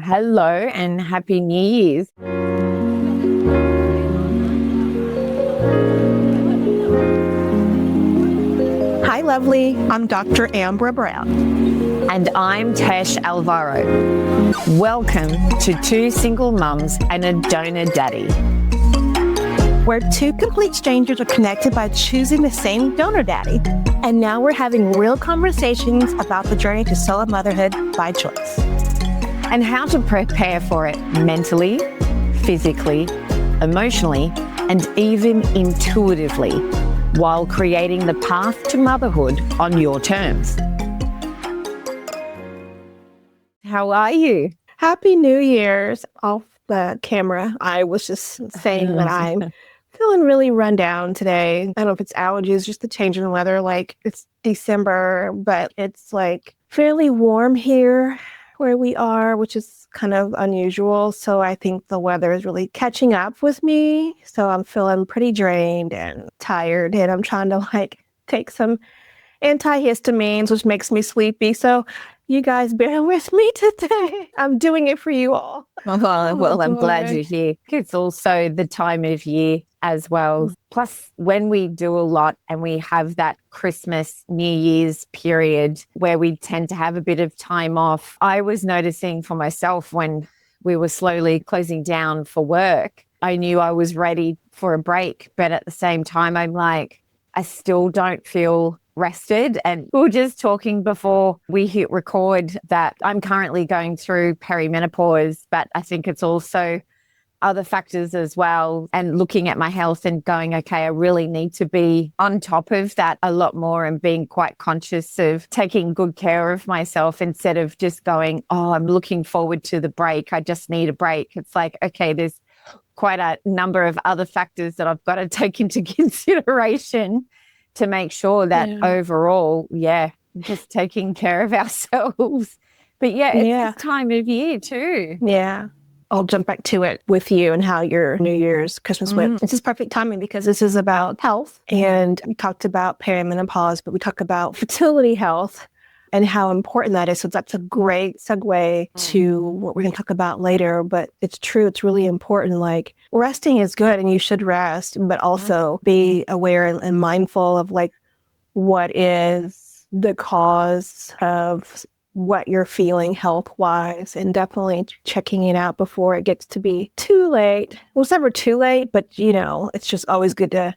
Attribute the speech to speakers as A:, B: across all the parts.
A: Hello and Happy New Year's.
B: Hi, lovely. I'm Dr. Ambra Brown.
A: And I'm Tash Alvaro. Welcome to Two Single Mums and a Donor Daddy.
B: Where two complete strangers are connected by choosing the same donor daddy. And now we're having real conversations about the journey to solo motherhood by choice.
A: And how to prepare for it mentally, physically, emotionally, and even intuitively while creating the path to motherhood on your terms. How are you?
B: Happy New Year's. Off the camera, I was just saying that I'm feeling really run down today. I don't know if it's allergies, just the change in the weather. Like, it's December, but it's like fairly warm here where we are, which is kind of unusual. So I think the weather is really catching up with me. So I'm feeling pretty drained and tired, and I'm trying to take some antihistamines, which makes me sleepy. So you guys bear with me today. I'm doing it for you all.
A: Well, I'm glad you're here. It's also the time of year as well. Plus, when we do a lot and we have that Christmas, New Year's period where we tend to have a bit of time off, I was noticing for myself when we were slowly closing down for work, I knew I was ready for a break. But at the same time, I'm like, I still don't feel rested. And we were just talking before we hit record that I'm currently going through perimenopause, but I think it's also other factors as well, and looking at my health and going, okay, I really need to be on top of that a lot more and being quite conscious of taking good care of myself instead of just going, oh, I'm looking forward to the break. I just need a break. It's like, okay, there's quite a number of other factors that I've got to take into consideration to make sure that overall, just taking care of ourselves. But it's this time of year too.
B: Yeah. I'll jump back to it with you and how your New Year's, Christmas went. This is perfect timing because this is about health. And we talked about perimenopause, but we talk about fertility health and how important that is. So that's a great segue to what we're going to talk about later. But it's true. It's really important. Like, resting is good and you should rest, but also be aware and mindful of what is the cause of what you're feeling health-wise, and definitely checking it out before it gets to be too late. Well, it's never too late, but it's just always good to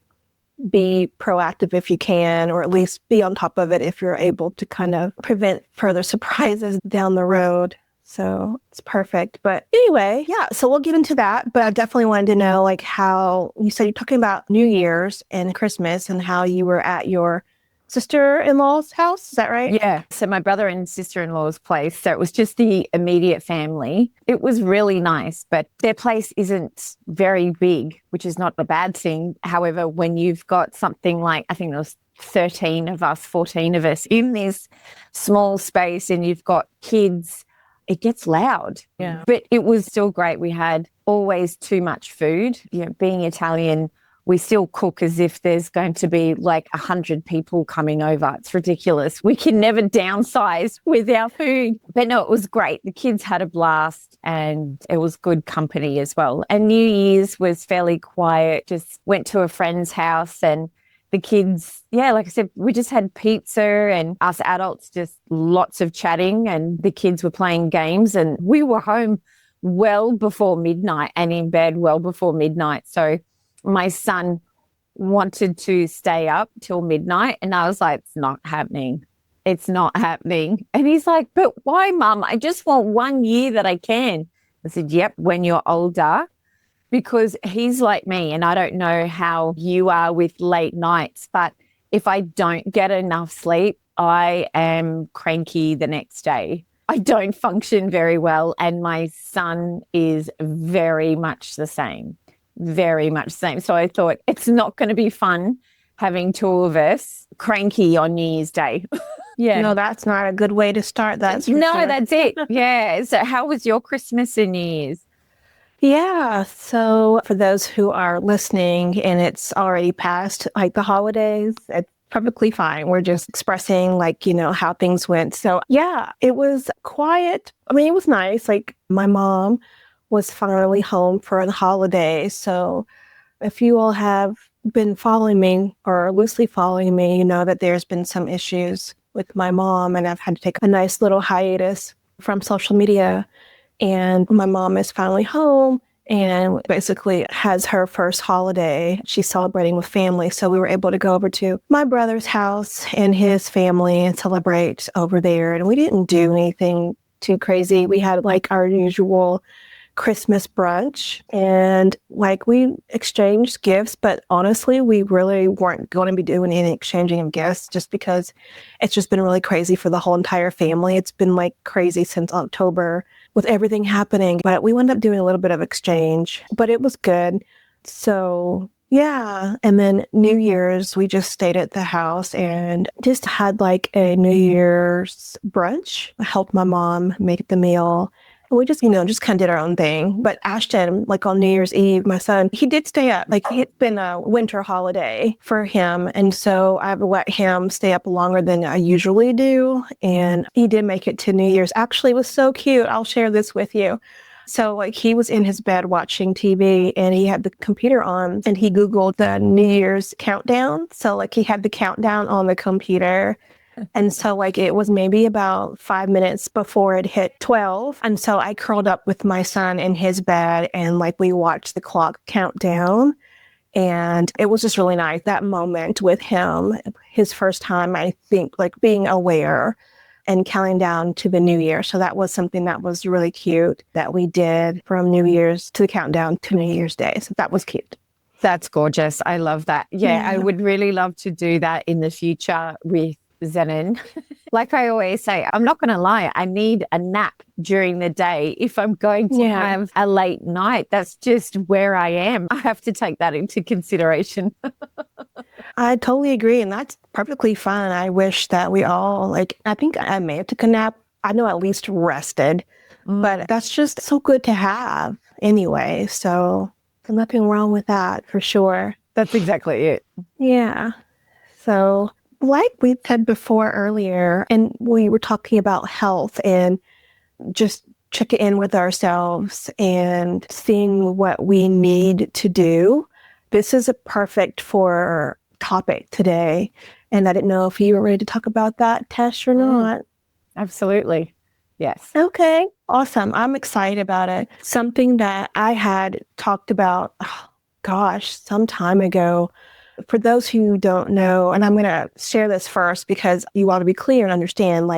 B: be proactive if you can, or at least be on top of it if you're able to kind of prevent further surprises down the road. So it's perfect. But anyway, so we'll get into that. But I definitely wanted to know how you said you're talking about New Year's and Christmas and how you were at your sister-in-law's house. Is that right?
A: Yeah. So my brother and sister-in-law's place. So it was just the immediate family. It was really nice, but their place isn't very big, which is not a bad thing. However, when you've got something like, I think there was 13 of us, 14 of us in this small space, and you've got kids, it gets loud. Yeah. But it was still great. We had always too much food. Being Italian, we still cook as if there's going to be 100 people coming over. It's ridiculous. We can never downsize with our food. But no, it was great. The kids had a blast and it was good company as well. And New Year's was fairly quiet. Just went to a friend's house and the kids, like I said, we just had pizza and us adults just lots of chatting, and the kids were playing games, and we were home well before midnight and in bed well before midnight. So my son wanted to stay up till midnight, and I was like, it's not happening. It's not happening. And he's like, but why, Mum? I just want 1 year that I can. I said, yep, when you're older, because he's like me, and I don't know how you are with late nights, but if I don't get enough sleep, I am cranky the next day. I don't function very well, and my son is very much the same. Very much the same. So I thought it's not going to be fun having two of us cranky on New Year's Day.
B: No, that's not a good way to start. That's
A: it. Yeah. So how was your Christmas and New Year's?
B: Yeah. So for those who are listening and it's already past the holidays, perfectly fine. We're just expressing how things went. So yeah, it was quiet. I mean, it was nice. Like my mom was finally home for the holiday. So if you all have been following me or loosely following me, you know that there's been some issues with my mom, and I've had to take a nice little hiatus from social media. And my mom is finally home and basically has her first holiday. She's celebrating with family. So we were able to go over to my brother's house and his family and celebrate over there. And we didn't do anything too crazy. We had our usual Christmas brunch, and we exchanged gifts, but honestly, we really weren't going to be doing any exchanging of gifts just because it's just been really crazy for the whole entire family. It's been crazy since October with everything happening, but we wound up doing a little bit of exchange, but it was good. So yeah. And then New Year's, we just stayed at the house and just had a New Year's brunch. I helped my mom make the meal. We just kind of did our own thing. But Ashton, on New Year's Eve, my son, he did stay up. It's been a winter holiday for him. And so I've let him stay up longer than I usually do. And he did make it to New Year's. Actually, it was so cute. I'll share this with you. So he was in his bed watching TV and he had the computer on and he Googled the New Year's countdown. So he had the countdown on the computer. And so it was maybe about 5 minutes before it hit 12. And so I curled up with my son in his bed and we watched the clock count down. And it was just really nice, that moment with him, his first time, I think, being aware and counting down to the new year. So that was something that was really cute that we did from New Year's to the countdown to New Year's Day. So that was cute.
A: That's gorgeous. I love that. Yeah, I would really love to do that in the future with Zenon. Like I always say, I'm not going to lie, I need a nap during the day if I'm going to have a late night. That's just where I am. I have to take that into consideration.
B: I totally agree. And that's perfectly fine. I wish that we all, I think I may have taken a nap. I know at least rested, but that's just so good to have anyway. So there's nothing wrong with that for sure.
A: That's exactly it.
B: Yeah. So like we said before earlier, and we were talking about health and just checking in with ourselves and seeing what we need to do. This is a perfect for topic today. And I didn't know if you were ready to talk about that, Tesh, or not.
A: Absolutely. Yes.
B: Okay. Awesome. I'm excited about it. Something that I had talked about, some time ago. For those who don't know, and I'm going to share this first because you want to be clear and understand,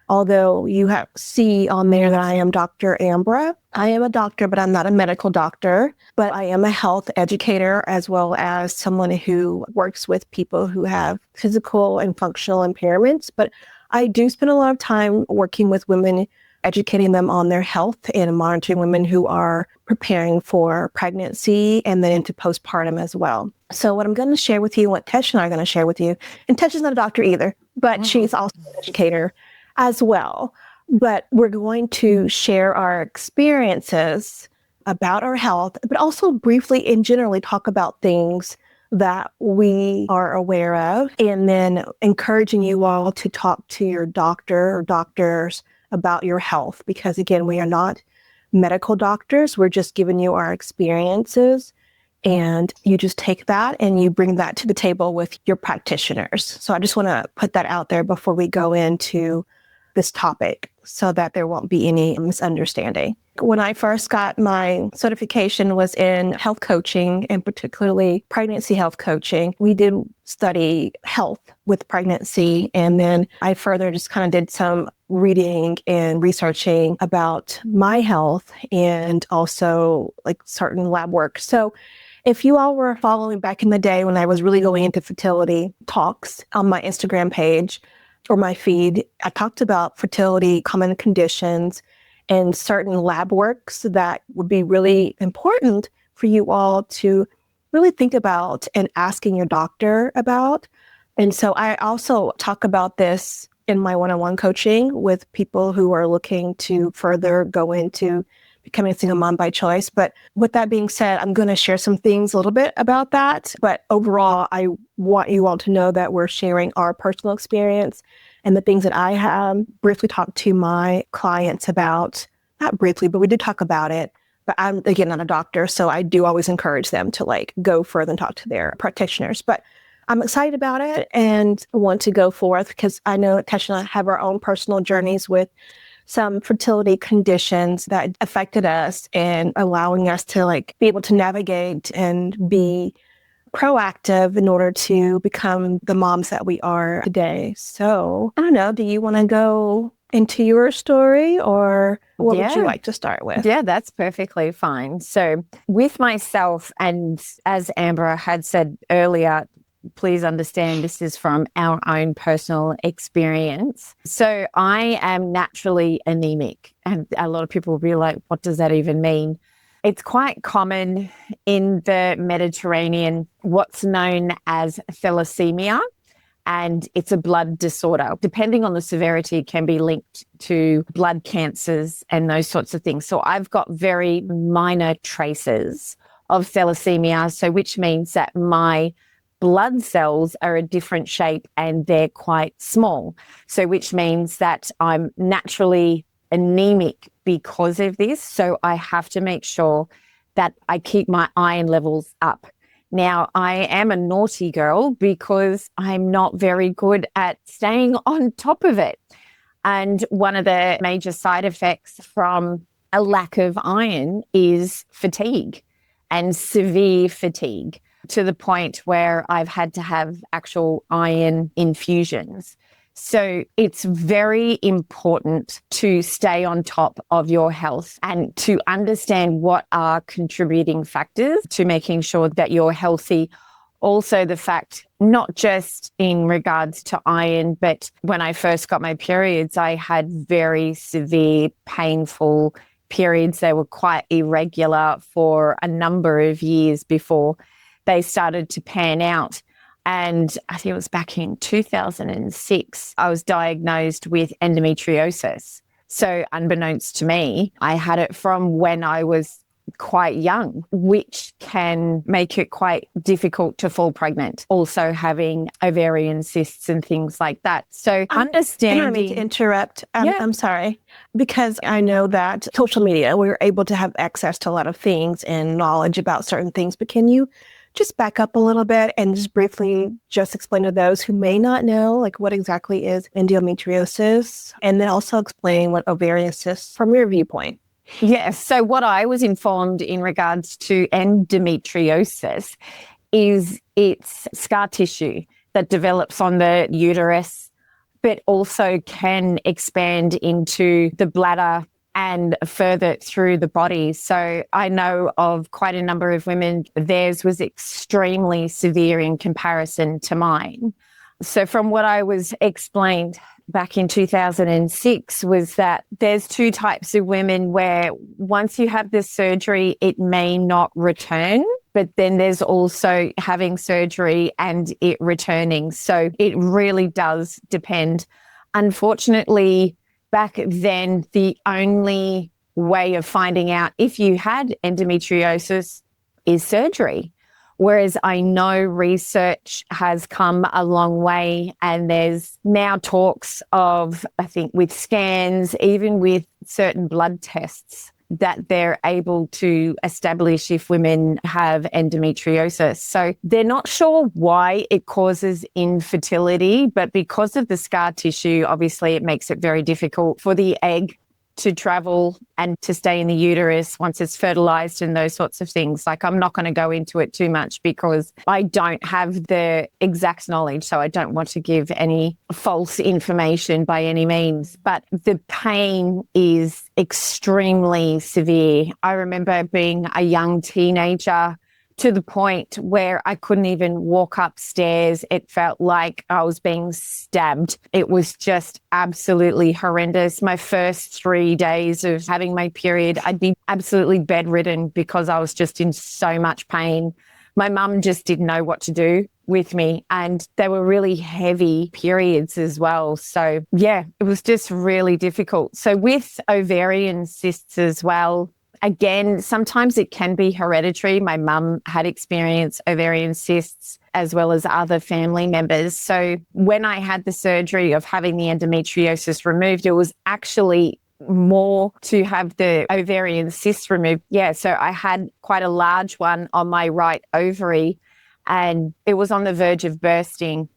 B: although you see on there that I am Dr. Ambra, I am a doctor, but I'm not a medical doctor, but I am a health educator as well as someone who works with people who have physical and functional impairments. But I do spend a lot of time working with women, educating them on their health and monitoring women who are preparing for pregnancy and then into postpartum as well. So what I'm going to share with you, what Tesh and I are going to share with you, and Tesh is not a doctor either, but she's also an educator as well. But we're going to share our experiences about our health, but also briefly and generally talk about things that we are aware of, and then encouraging you all to talk to your doctor or doctors about your health. Because again, we are not medical doctors. We're just giving you our experiences, and you just take that and you bring that to the table with your practitioners. So I just want to put that out there before we go into this topic so that there won't be any misunderstanding. When I first got my certification was in health coaching, and particularly pregnancy health coaching. We did study health with pregnancy, and then I further just kind of did some reading and researching about my health and also certain lab work. So if you all were following back in the day when I was really going into fertility talks on my Instagram page or my feed, I talked about fertility, common conditions, and certain lab works that would be really important for you all to really think about and asking your doctor about. And so I also talk about this in my one-on-one coaching with people who are looking to further go into becoming a single mom by choice. But with that being said, I'm going to share some things a little bit about that. But overall, I want you all to know that we're sharing our personal experience and the things that I have briefly talked to my clients about. Not briefly, but we did talk about it. But I'm, again, not a doctor, so I do always encourage them to like go further and talk to their practitioners. But I'm excited about it and want to go forth because I know Tasha and I have our own personal journeys with some fertility conditions that affected us and allowing us to like be able to navigate and be proactive in order to become the moms that we are today. So I don't know, do you want to go into your story or what would you like to start with?
A: Yeah, that's perfectly fine. So with myself, and as Amber had said earlier, please understand this is from our own personal experience. So I am naturally anemic, and a lot of people will be like, what does that even mean? It's quite common in the Mediterranean, what's known as thalassemia, and it's a blood disorder. Depending on the severity, it can be linked to blood cancers and those sorts of things. So I've got very minor traces of thalassemia, so which means that my blood cells are a different shape and they're quite small. So which means that I'm naturally anemic because of this. So I have to make sure that I keep my iron levels up. Now, I am a naughty girl because I'm not very good at staying on top of it. And one of the major side effects from a lack of iron is fatigue, and severe fatigue, to the point where I've had to have actual iron infusions. So it's very important to stay on top of your health and to understand what are contributing factors to making sure that you're healthy. Also, the fact, not just in regards to iron, but when I first got my periods, I had very severe, painful periods. They were quite irregular for a number of years before they started to pan out. And I think it was back in 2006, I was diagnosed with endometriosis. So unbeknownst to me, I had it from when I was quite young, which can make it quite difficult to fall pregnant. Also having ovarian cysts and things like that. So understanding...
B: I don't mean to interrupt. I'm sorry. Because I know that social media, we're able to have access to a lot of things and knowledge about certain things. But can you just back up a little bit and just briefly just explain to those who may not know, like what exactly is endometriosis, and then also explain what ovarian cysts from your viewpoint?
A: Yes. So what I was informed in regards to endometriosis is it's scar tissue that develops on the uterus, but also can expand into the bladder and further through the body. So I know of quite a number of women, theirs was extremely severe in comparison to mine. So from what I was explained back in 2006 was that there's two types of women where once you have this surgery, it may not return, but then there's also having surgery and it returning. So it really does depend. Unfortunately, back then, the only way of finding out if you had endometriosis is surgery. Whereas I know research has come a long way and there's now talks of, I think, with scans, even with certain blood tests, that they're able to establish if women have endometriosis. So they're not sure why it causes infertility, but because of the scar tissue, obviously it makes it very difficult for the egg to travel and to stay in the uterus once it's fertilized and those sorts of things. Like, I'm not going to go into it too much because I don't have the exact knowledge, so I don't want to give any false information by any means. But the pain is extremely severe. I remember being a young teenager to the point where I couldn't even walk upstairs. It felt like I was being stabbed. It was just absolutely horrendous. My first 3 days of having my period, I'd be absolutely bedridden because I was just in so much pain. My mum just didn't know what to do with me, and they were really heavy periods as well. So yeah, it was just really difficult. So with ovarian cysts as well, again, sometimes it can be hereditary. My mum had experienced ovarian cysts as well as other family members. So when I had the surgery of having the endometriosis removed, it was actually more to have the ovarian cyst removed. Yeah, so I had quite a large one on my right ovary and it was on the verge of bursting.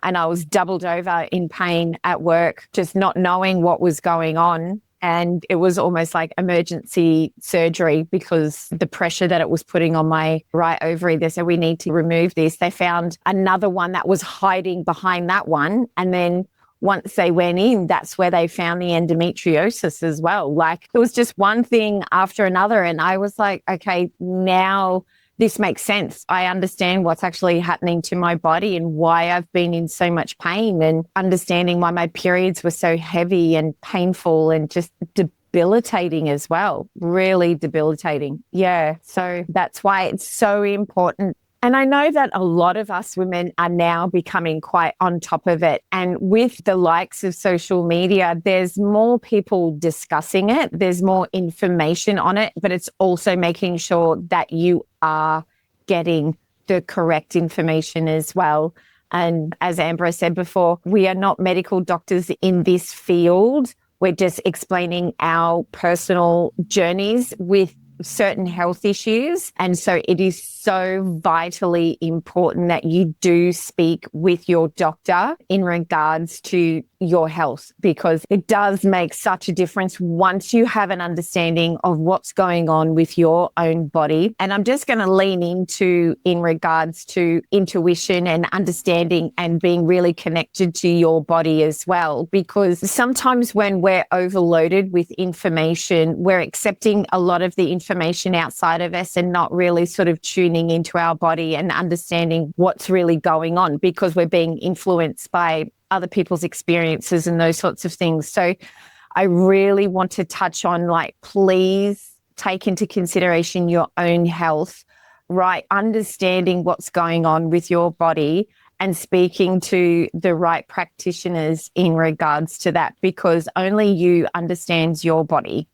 A: And I was doubled over in pain at work, just not knowing what was going on. And it was almost like emergency surgery because the pressure that it was putting on my right ovary, they said, we need to remove this. They found another one that was hiding behind that one. And then once they went in, that's where they found the endometriosis as well. Like it was just one thing after another. And I was like, okay, now this makes sense. I understand what's actually happening to my body and why I've been in so much pain, and understanding why my periods were so heavy and painful and just debilitating as well. Really debilitating. Yeah. So that's why it's so important. And I know that a lot of us women are now becoming quite on top of it. And with the likes of social media, there's more people discussing it. There's more information on it, but it's also making sure that you are getting the correct information as well. And as Amber said before, we are not medical doctors in this field. We're just explaining our personal journeys with certain health issues. And so it is so vitally important that you do speak with your doctor in regards to your health, because it does make such a difference once you have an understanding of what's going on with your own body. And I'm just going to lean into in regards to intuition and understanding and being really connected to your body as well, because sometimes when we're overloaded with information, we're accepting a lot of the information outside of us and not really sort of tuning into our body and understanding what's really going on, because we're being influenced by other people's experiences and those sorts of things. So I really want to touch on, like, please take into consideration your own health, right? Understanding what's going on with your body and speaking to the right practitioners in regards to that, because only you understands your body.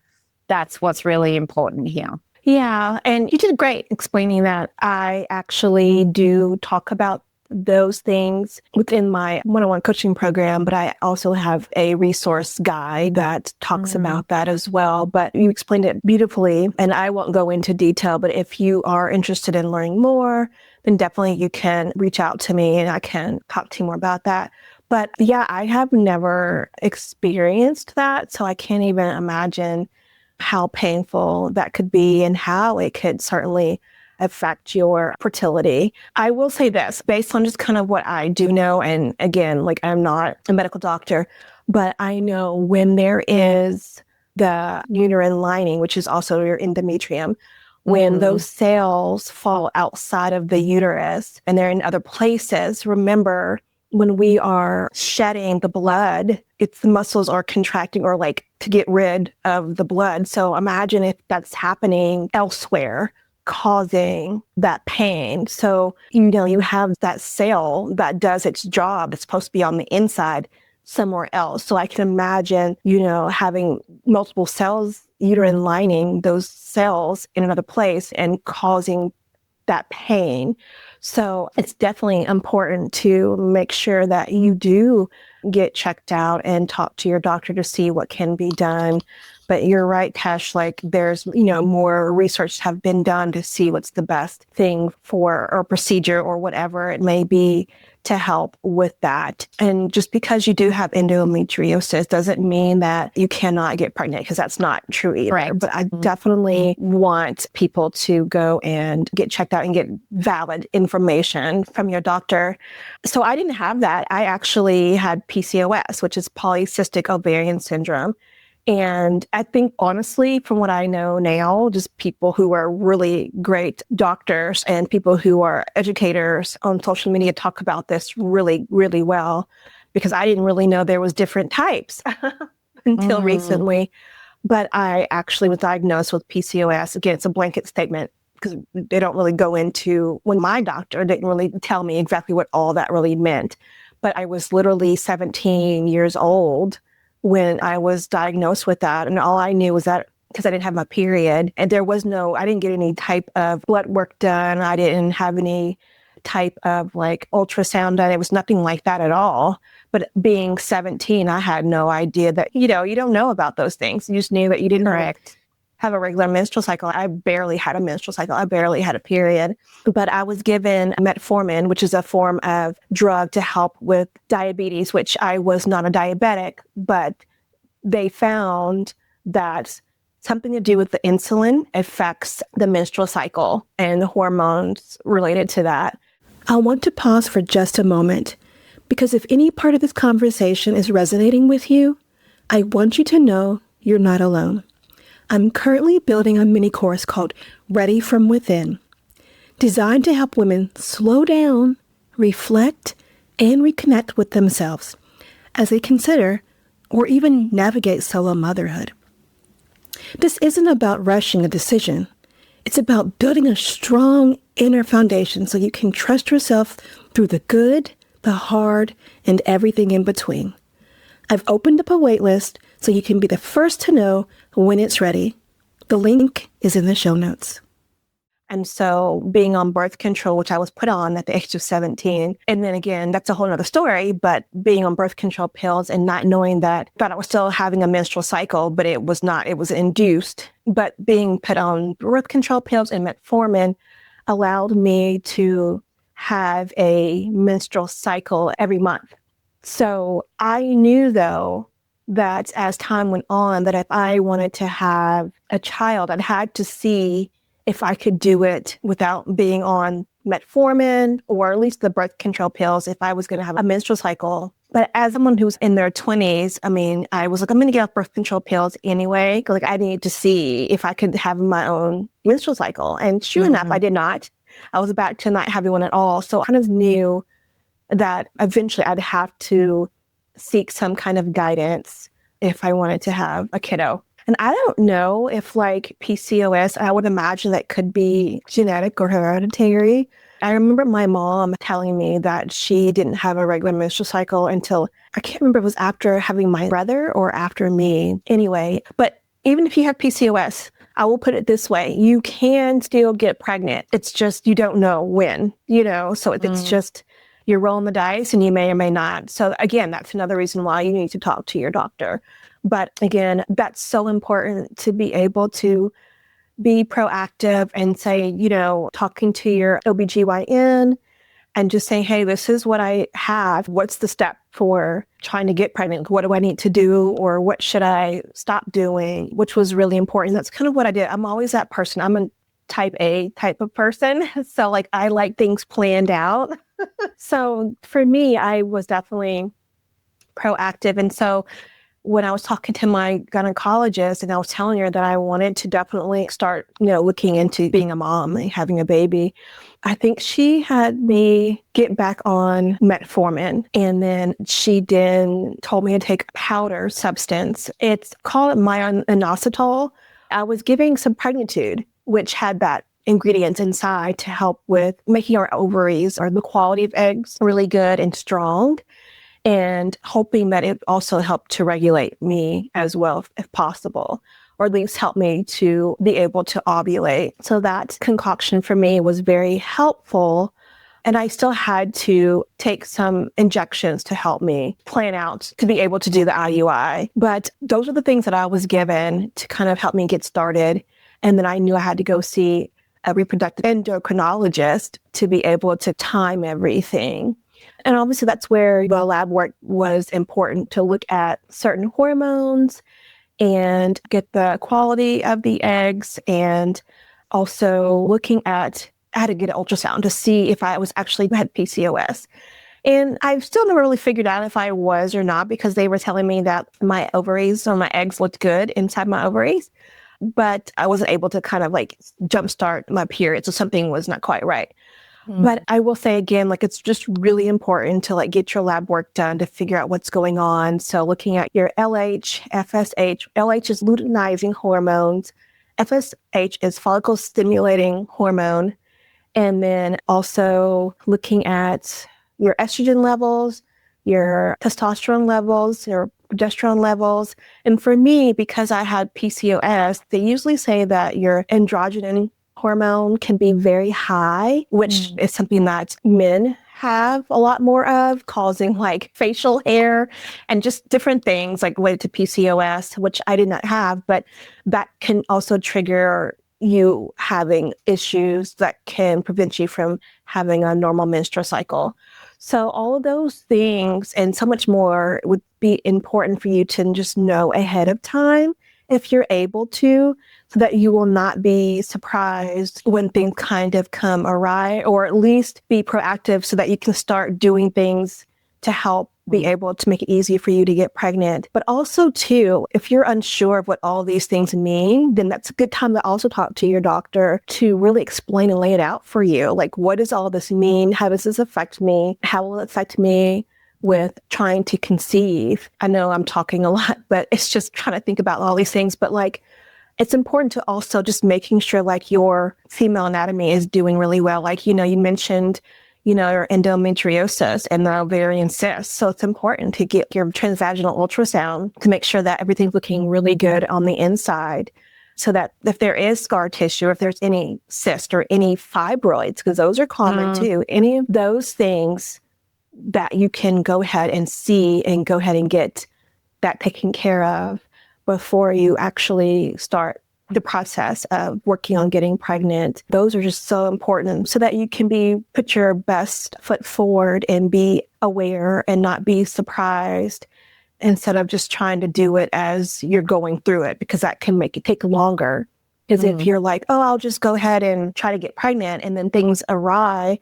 A: That's what's really important here.
B: Yeah, and you did great explaining that. I actually do talk about those things within my one-on-one coaching program, but I also have a resource guide that talks about that as well. But you explained it beautifully, and I won't go into detail, but if you are interested in learning more, then definitely you can reach out to me and I can talk to you more about that. But yeah, I have never experienced that, so I can't even imagine how painful that could be and how it could certainly affect your fertility. I will say this, based on just kind of what I do know, and again, like, I'm not a medical doctor, but I know when there is the uterine lining, which is also your endometrium, when those cells fall outside of the uterus and they're in other places, remember, when we are shedding the blood, it's the muscles are contracting or like to get rid of the blood. So imagine if that's happening elsewhere, causing that pain. So, you have that cell that does its job. It's supposed to be on the inside somewhere else. So I can imagine, having multiple cells, uterine lining, those cells in another place and causing that pain. So it's definitely important to make sure that you do get checked out and talk to your doctor to see what can be done. But you're right, Tesh, like, there's, more research have been done to see what's the best thing for, or procedure or whatever it may be, to help with that. And just because you do have endometriosis doesn't mean that you cannot get pregnant, because that's not true either.
A: Right.
B: But I definitely want people to go and get checked out and get valid information from your doctor. So I didn't have that. I actually had PCOS, which is polycystic ovarian syndrome. And I think, honestly, from what I know now, just people who are really great doctors and people who are educators on social media talk about this really, really well, because I didn't really know there was different types until recently. But I actually was diagnosed with PCOS. Again, it's a blanket statement because they don't really go into, when my doctor didn't really tell me exactly what all that really meant. But I was literally 17 years old when I was diagnosed with that. And all I knew was that because I didn't have my period. And I didn't get any type of blood work done. I didn't have any type of like ultrasound done. It was nothing like that at all. But being 17, I had no idea that, you don't know about those things. You just knew that you didn't have a regular menstrual cycle. I barely had a menstrual cycle. I barely had a period. But I was given metformin, which is a form of drug to help with diabetes, which I was not a diabetic, but they found that something to do with the insulin affects the menstrual cycle and the hormones related to that. I want to pause for just a moment, because if any part of this conversation is resonating with you, I want you to know you're not alone. I'm currently building a mini course called Ready from Within, designed to help women slow down, reflect, and reconnect with themselves as they consider or even navigate solo motherhood. This isn't about rushing a decision. It's about building a strong inner foundation so you can trust yourself through the good, the hard, and everything in between. I've opened up a waitlist so you can be the first to know when it's ready. The link is in the show notes. And so being on birth control, which I was put on at the age of 17, and then again, that's a whole nother story, but being on birth control pills and not knowing that, thought I was still having a menstrual cycle, but it was not, it was induced. But being put on birth control pills and metformin allowed me to have a menstrual cycle every month. So I knew, though, that as time went on, that if I wanted to have a child, I'd had to see if I could do it without being on metformin or at least the birth control pills if I was going to have a menstrual cycle. But as someone who's in their 20s, I was like, I'm going to get off birth control pills anyway. Like, I need to see if I could have my own menstrual cycle. And sure enough, I did not. I was back to not having one at all. So I kind of knew that eventually I'd have to seek some kind of guidance if I wanted to have a kiddo. And I don't know if like PCOS, I would imagine that could be genetic or hereditary. I remember my mom telling me that she didn't have a regular menstrual cycle until, I can't remember if it was after having my brother or after me. Anyway, but even if you have PCOS, I will put it this way, you can still get pregnant. It's just, you don't know when, so it's just, you're rolling the dice and you may or may not. So again, that's another reason why you need to talk to your doctor. But again, that's so important to be able to be proactive and say, talking to your OBGYN and just saying, hey, this is what I have. What's the step for trying to get pregnant? What do I need to do? Or what should I stop doing? Which was really important. That's kind of what I did. I'm always that person. I'm a type A type of person. So like, I like things planned out. So for me, I was definitely proactive. And so when I was talking to my gynecologist and I was telling her that I wanted to definitely start, looking into being a mom and having a baby, I think she had me get back on metformin. And then she then told me to take a powder substance. It's called myo-inositol. I was giving some Pregnitude, which had that ingredients inside to help with making our ovaries or the quality of eggs really good and strong, and hoping that it also helped to regulate me as well, if possible, or at least help me to be able to ovulate. So that concoction for me was very helpful. And I still had to take some injections to help me plan out to be able to do the IUI. But those are the things that I was given to kind of help me get started. And then I knew I had to go see a reproductive endocrinologist to be able to time everything. And obviously that's where the lab work was important, to look at certain hormones and get the quality of the eggs, and also looking at how to get an ultrasound to see if I was actually had PCOS. And I've still never really figured out if I was or not, because they were telling me that my ovaries or my eggs looked good inside my ovaries, but I wasn't able to kind of like jumpstart my period. So something was not quite right. But I will say again, like, it's just really important to like get your lab work done to figure out what's going on. So looking at your LH, FSH, LH is luteinizing hormones. FSH is follicle stimulating hormone. And then also looking at your estrogen levels, your testosterone levels, your progesterone levels. And for me, because I had PCOS, they usually say that your androgen hormone can be very high, which is something that men have a lot more of, causing like facial hair and just different things like related to PCOS, which I did not have, but that can also trigger you having issues that can prevent you from having a normal menstrual cycle. So all of those things and so much more would be important for you to just know ahead of time if you're able to, so that you will not be surprised when things kind of come awry, or at least be proactive so that you can start doing things to help be able to make it easier for you to get pregnant. But also too, if you're unsure of what all these things mean, then that's a good time to also talk to your doctor to really explain and lay it out for you. Like, what does all this mean? How does this affect me? How will it affect me with trying to conceive? I know I'm talking a lot, but it's just trying to think about all these things. But like, it's important to also just making sure like your female anatomy is doing really well. Like, you mentioned, your endometriosis and the ovarian cysts. So it's important to get your transvaginal ultrasound to make sure that everything's looking really good on the inside, so that if there is scar tissue, if there's any cyst or any fibroids, because those are common too, any of those things that you can go ahead and see and go ahead and get that taken care of before you actually start the process of working on getting pregnant. Those are just so important so that you can put your best foot forward and be aware and not be surprised, instead of just trying to do it as you're going through it, because that can make it take longer. Because if you're like, oh, I'll just go ahead and try to get pregnant, and then things awry,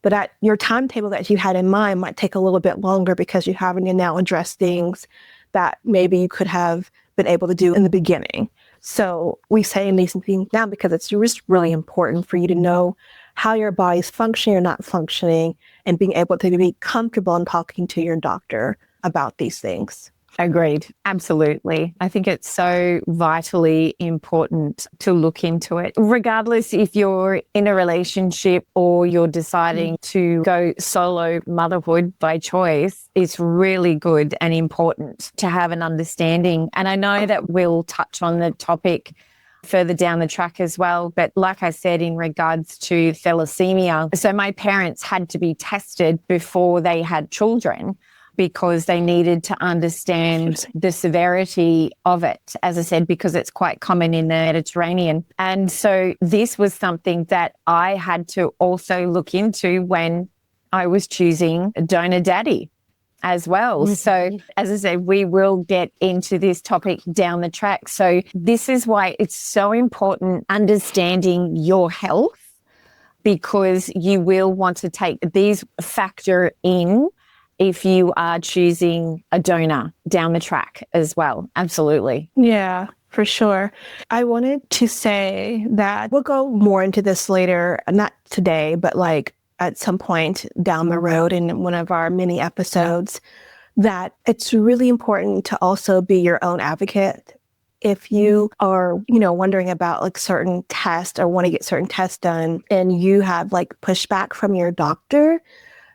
B: but at your timetable that you had in mind might take a little bit longer because you're having to now address things that maybe you could have been able to do in the beginning. So we say these things now because it's just really important for you to know how your body's functioning or not functioning, and being able to be comfortable in talking to your doctor about these things.
A: Agreed. Absolutely. I think it's so vitally important to look into it, regardless if you're in a relationship or you're deciding to go solo motherhood by choice. It's really good and important to have an understanding. And I know that we'll touch on the topic further down the track as well. But like I said, in regards to thalassemia, so my parents had to be tested before they had children, because they needed to understand the severity of it, as I said, because it's quite common in the Mediterranean. And so this was something that I had to also look into when I was choosing a donor daddy as well. So as I said, we will get into this topic down the track. So this is why it's so important understanding your health, because you will want to take these factor in if you are choosing a donor down the track as well. Absolutely.
B: Yeah, for sure. I wanted to say that we'll go more into this later, not today, but like at some point down the road in one of our mini episodes, that it's really important to also be your own advocate. If you are, wondering about like certain tests or want to get certain tests done, and you have like pushback from your doctor,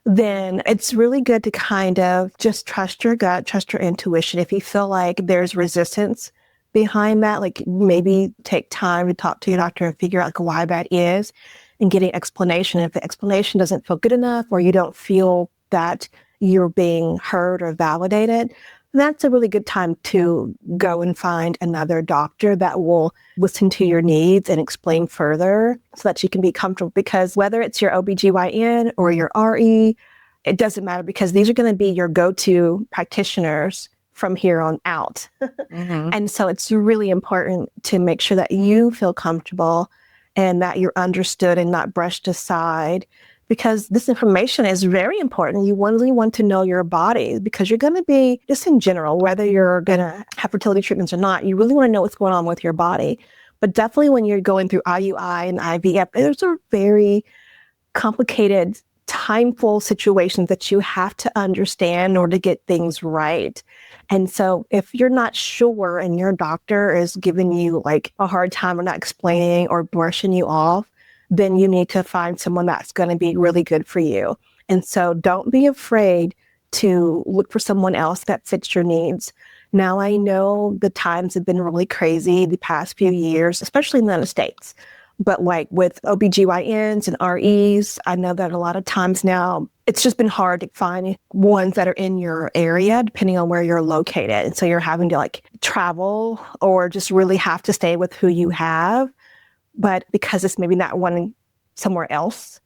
B: then it's really good to kind of just trust your gut, trust your intuition. If you feel like there's resistance behind that, like maybe take time to talk to your doctor and figure out like why that is, and getting explanation. If the explanation doesn't feel good enough, or you don't feel that you're being heard or validated, that's a really good time to go and find another doctor that will listen to your needs and explain further, so that you can be comfortable. Because whether it's your OBGYN or your RE, it doesn't matter, because these are going to be your go-to practitioners from here on out. And so it's really important to make sure that you feel comfortable and that you're understood and not brushed aside, because this information is very important. You really want to know your body, because you're going to be, just in general, whether you're going to have fertility treatments or not, you really want to know what's going on with your body. But definitely when you're going through IUI and IVF, those are very complicated, timeful situations that you have to understand in order to get things right. And so if you're not sure and your doctor is giving you like a hard time or not explaining or brushing you off, then you need to find someone that's going to be really good for you. And so don't be afraid to look for someone else that fits your needs. Now I know the times have been really crazy the past few years, especially in the United States. But like with OBGYNs and REs, I know that a lot of times now it's just been hard to find ones that are in your area, depending on where you're located. And so you're having to like travel or just really have to stay with who you have. But because it's maybe not one somewhere else.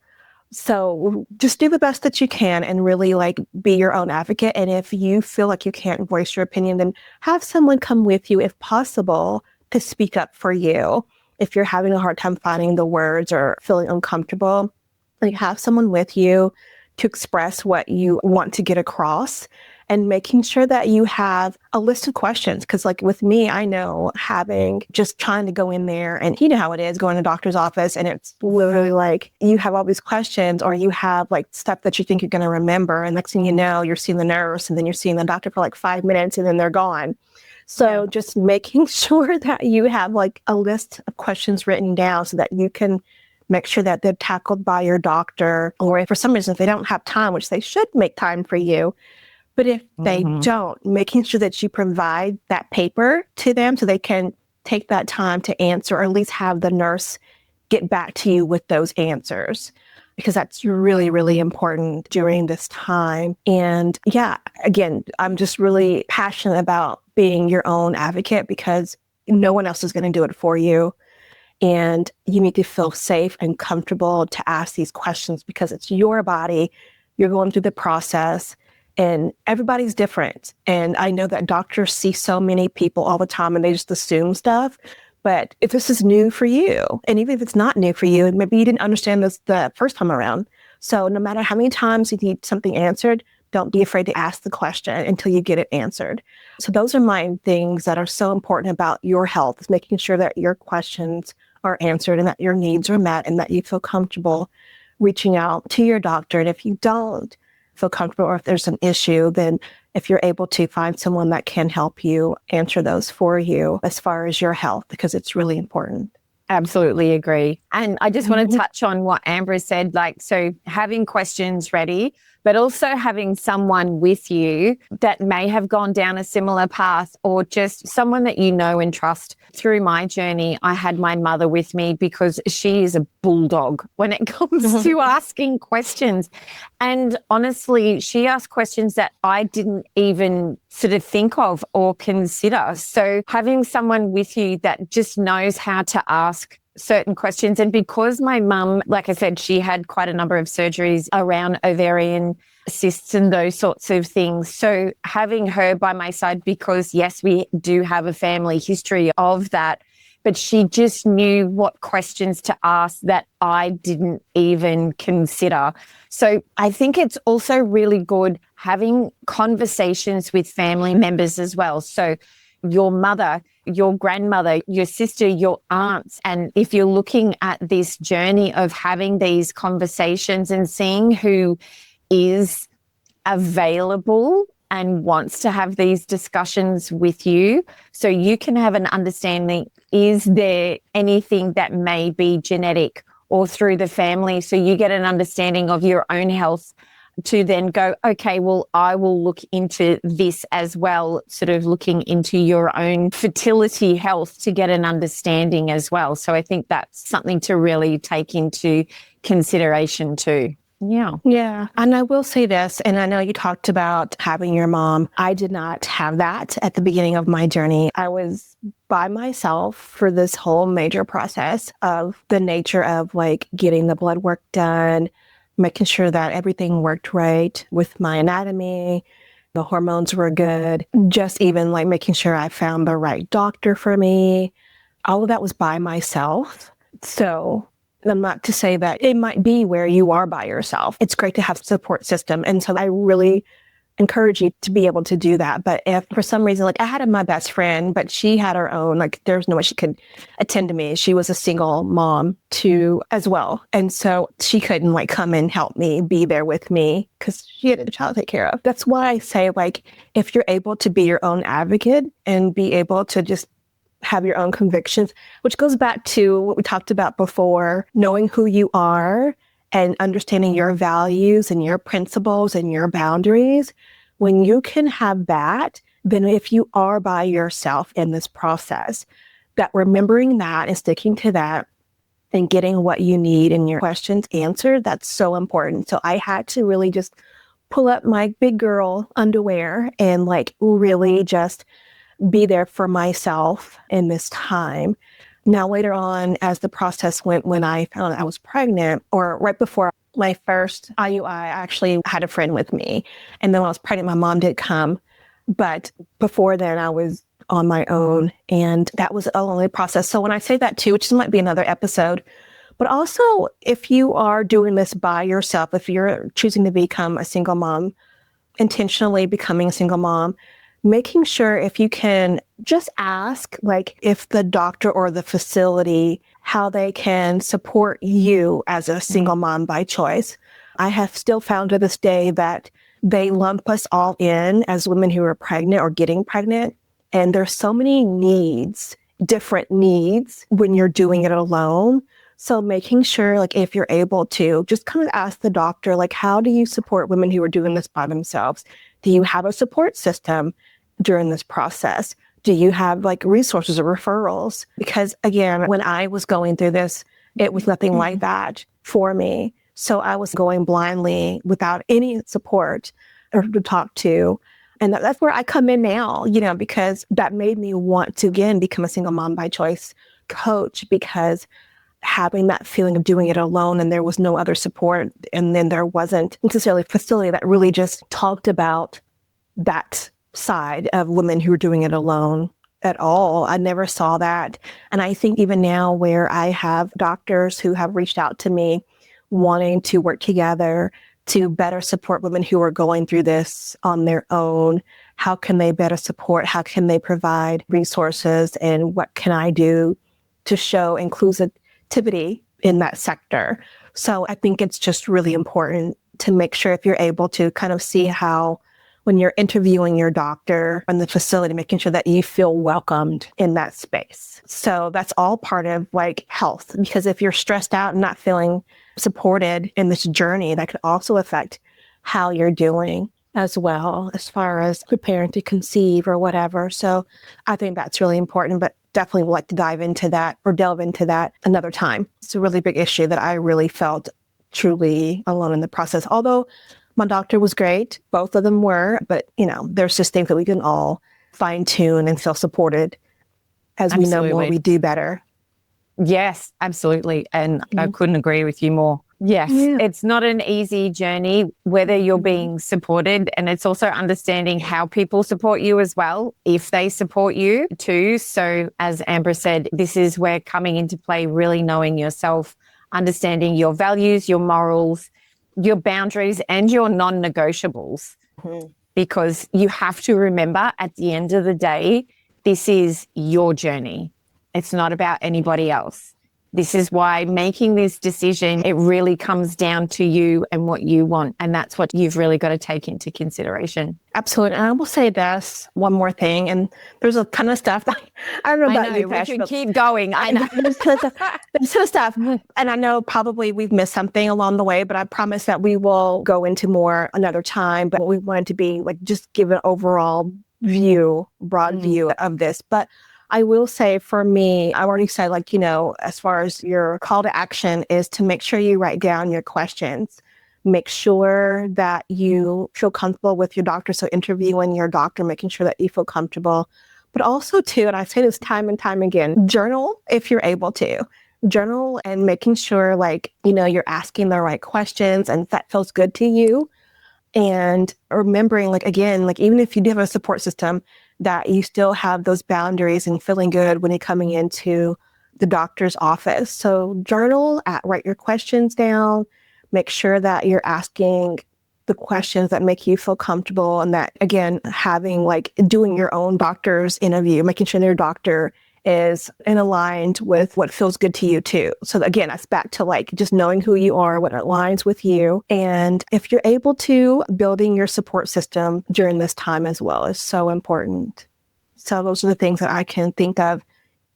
B: So just do the best that you can and really like be your own advocate. And if you feel like you can't voice your opinion, then have someone come with you if possible to speak up for you. If you're having a hard time finding the words or feeling uncomfortable, like have someone with you to express what you want to get across, and making sure that you have a list of questions. Because like with me, I know having just trying to go in there, and you know how it is going to a doctor's office and it's literally like you have all these questions or you have like stuff that you think you're going to remember. And next thing you know, you're seeing the nurse and then you're seeing the doctor for like 5 minutes and then they're gone. So just making sure that you have like a list of questions written down so that you can make sure that they're tackled by your doctor, or if for some reason if they don't have time, which they should make time for you. But if they don't, making sure that you provide that paper to them so they can take that time to answer, or at least have the nurse get back to you with those answers, because that's really, really important during this time. And yeah, again, I'm just really passionate about being your own advocate, because no one else is going to do it for you. And you need to feel safe and comfortable to ask these questions, because it's your body. You're going through the process. And everybody's different. And I know that doctors see so many people all the time and they just assume stuff. But if this is new for you, and even if it's not new for you, and maybe you didn't understand this the first time around. So no matter how many times you need something answered, don't be afraid to ask the question until you get it answered. So those are my things that are so important about your health, is making sure that your questions are answered and that your needs are met and that you feel comfortable reaching out to your doctor. And if you don't feel comfortable, or if there's an issue, then if you're able to find someone that can help you answer those for you as far as your health, because it's really important.
A: Absolutely agree. And I just want to touch on what Amber said, like, so having questions ready, but also having someone with you that may have gone down a similar path, or just someone that you know and trust. Through my journey, I had my mother with me because she is a bulldog when it comes to asking questions. And honestly, she asked questions that I didn't even sort of think of or consider. So having someone with you that just knows how to ask certain questions. And because my mum, like I said, she had quite a number of surgeries around ovarian cysts and those sorts of things. So having her by my side, because yes, we do have a family history of that, but she just knew what questions to ask that I didn't even consider. So I think it's also really good having conversations with family members as well. So your mother, your grandmother, your sister, your aunts. And if you're looking at this journey of having these conversations and seeing who is available and wants to have these discussions with you, so you can have an understanding, is there anything that may be genetic or through the family? So you get an understanding of your own health to then go, okay, well, I will look into this as well, sort of looking into your own fertility health to get an understanding as well. So I think that's something to really take into consideration too. Yeah.
B: Yeah. And I will say this, and I know you talked about having your mom. I did not have that at the beginning of my journey. I was by myself for this whole major process of the nature of like getting the blood work done, making sure that everything worked right with my anatomy, the hormones were good, just even like making sure I found the right doctor for me. All of that was by myself. So I'm not to say that it might be where you are by yourself. It's great to have a support system. And so I really encourage you to be able to do that. But if for some reason, like I had my best friend, but she had her own, like there's no way she could attend to me. She was a single mom too as well. And so she couldn't like come and help me, be there with me because she had a child to take care of. That's why I say like, if you're able to be your own advocate and be able to just have your own convictions, which goes back to what we talked about before, knowing who you are and understanding your values and your principles and your boundaries. When you can have that, then if you are by yourself in this process, that remembering that and sticking to that and getting what you need and your questions answered, that's so important. So I had to really just pull up my big girl underwear and like really just be there for myself in this time. Now, later on, as the process went, when I found out I was pregnant, or right before my first IUI, I actually had a friend with me. And then when I was pregnant, my mom did come. But before then, I was on my own. And that was a lonely process. So when I say that too, which might be another episode, but also if you are doing this by yourself, if you're choosing to become a single mom, intentionally becoming a single mom, making sure if you can just ask, like if the doctor or the facility, how they can support you as a single mom by choice. I have still found to this day that they lump us all in as women who are pregnant or getting pregnant. And there's so many needs, different needs when you're doing it alone. So making sure, like, if you're able to, just kind of ask the doctor, like, how do you support women who are doing this by themselves? Do you have a support system during this process? Do you have like resources or referrals? Because again, when I was going through this, it was nothing like that for me. So I was going blindly without any support or to talk to. And that's where I come in now, because that made me want to, again, become a single mom by choice coach, because having that feeling of doing it alone and there was no other support. And then there wasn't necessarily a facility that really just talked about that side of women who are doing it alone at all. I never saw that. And I think even now where I have doctors who have reached out to me wanting to work together to better support women who are going through this on their own, how can they better support? How can they provide resources? And what can I do to show inclusivity in that sector? So I think it's just really important to make sure, if you're able to kind of see how, when you're interviewing your doctor in the facility, making sure that you feel welcomed in that space. So that's all part of like health, because if you're stressed out and not feeling supported in this journey, that could also affect how you're doing as well, as far as preparing to conceive or whatever. So I think that's really important, but definitely would like to dive into that or delve into that another time. It's a really big issue that I really felt truly alone in the process. Although my doctor was great, both of them were, but there's just things that we can all fine tune and feel supported as we know more, we do better.
A: Yes, absolutely. And I couldn't agree with you more. Yes, It's not an easy journey, whether you're being supported, and it's also understanding how people support you as well, if they support you too. So as Amber said, this is where coming into play, really knowing yourself, understanding your values, your morals, your boundaries, and your non-negotiables. Because you have to remember, at the end of the day, this is your journey. It's not about anybody else. This is why making this decision, it really comes down to you and what you want. And that's what you've really got to take into consideration.
B: Absolutely. And I will say this, one more thing, and there's a ton of stuff that I don't know about you,
A: we can keep going. I know.
B: There's a ton of stuff. And I know probably we've missed something along the way, but I promise that we will go into more another time. But we wanted to be like, just give an overall view, broad view of this. But I will say, for me, I already said, as far as your call to action is to make sure you write down your questions. Make sure that you feel comfortable with your doctor. So interviewing your doctor, making sure that you feel comfortable. But also too, and I say this time and time again, journal if you're able to. Journal and making sure you're asking the right questions and that feels good to you. And remembering, even if you do have a support system, that you still have those boundaries and feeling good when you're coming into the doctor's office. So journal, write your questions down, make sure that you're asking the questions that make you feel comfortable, and that, again, having doing your own doctor's interview, making sure your doctor is aligned with what feels good to you too. So again, that's back to just knowing who you are, what aligns with you. And if you're able to, building your support system during this time as well is so important. So those are the things that I can think of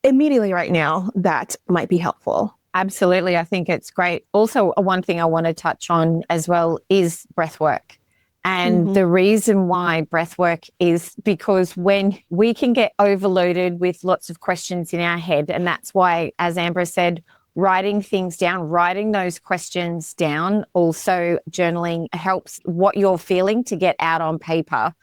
B: immediately right now that might be helpful.
A: Absolutely. I think it's great. Also, one thing I want to touch on as well is breath work. And the reason why breath work is because when we can get overloaded with lots of questions in our head, and that's why, as Amber said, writing things down, writing those questions down, also journaling helps what you're feeling to get out on paper.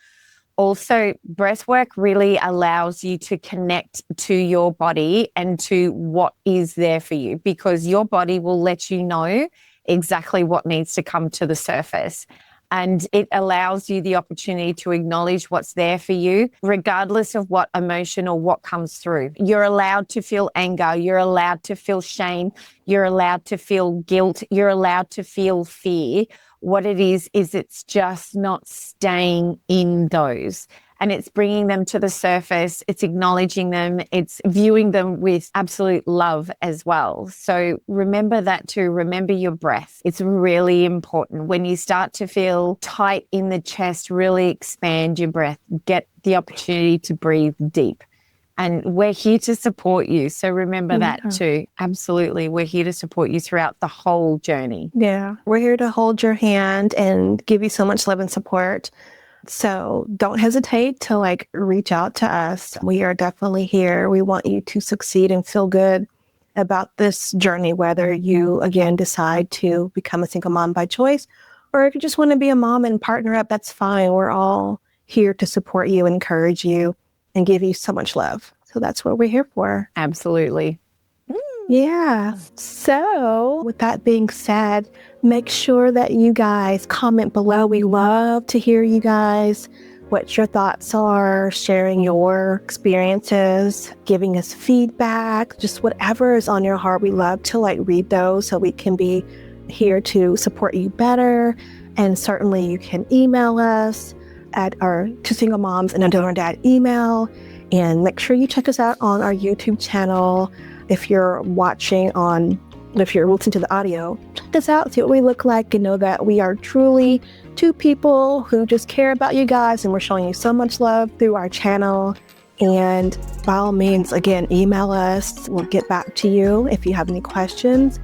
A: Also, breath work really allows you to connect to your body and to what is there for you, because your body will let you know exactly what needs to come to the surface. And it allows you the opportunity to acknowledge what's there for you, regardless of what emotion or what comes through. You're allowed to feel anger. You're allowed to feel shame. You're allowed to feel guilt. You're allowed to feel fear. What it is it's just not staying in those. And it's bringing them to the surface. It's acknowledging them. It's viewing them with absolute love as well. So remember that too. Remember your breath. It's really important. When you start to feel tight in the chest, really expand your breath. Get the opportunity to breathe deep. And we're here to support you. So remember that too. Absolutely. We're here to support you throughout the whole journey.
B: Yeah. We're here to hold your hand and give you so much love and support. So don't hesitate to reach out to us. We are definitely here. We want you to succeed and feel good about this journey, whether you, again, decide to become a single mom by choice, or if you just want to be a mom and partner up, that's fine. We're all here to support you, encourage you, and give you so much love. So that's what we're here for.
A: Absolutely.
B: Yeah. So with that being said, make sure that you guys comment below. We love to hear you guys, what your thoughts are, sharing your experiences, giving us feedback, just whatever is on your heart. We love to read those so we can be here to support you better. And certainly you can email us at our Two Single Moms and a Donor Dad email. And make sure you check us out on our YouTube channel. If you're listening to the audio, check us out, see what we look like, and know that we are truly two people who just care about you guys, and we're showing you so much love through our channel. And by all means, again, email us. We'll get back to you if you have any questions.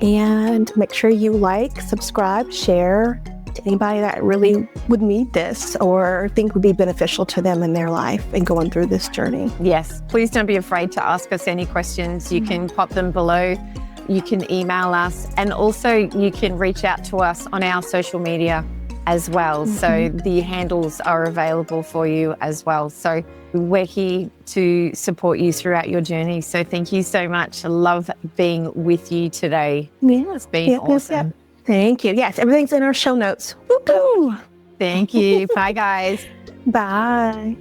B: And make sure you subscribe, share to anybody that really would need this or think would be beneficial to them in their life and going through this journey.
A: Yes, please don't be afraid to ask us any questions. You can pop them below. You can email us, and also you can reach out to us on our social media as well. So the handles are available for you as well. So we're here to support you throughout your journey. So thank you so much. I love being with you today.
B: Yeah,
A: it's been awesome.
B: Thank you. Yes, everything's in our show notes. Woo-hoo.
A: Thank you. Bye, guys.
B: Bye.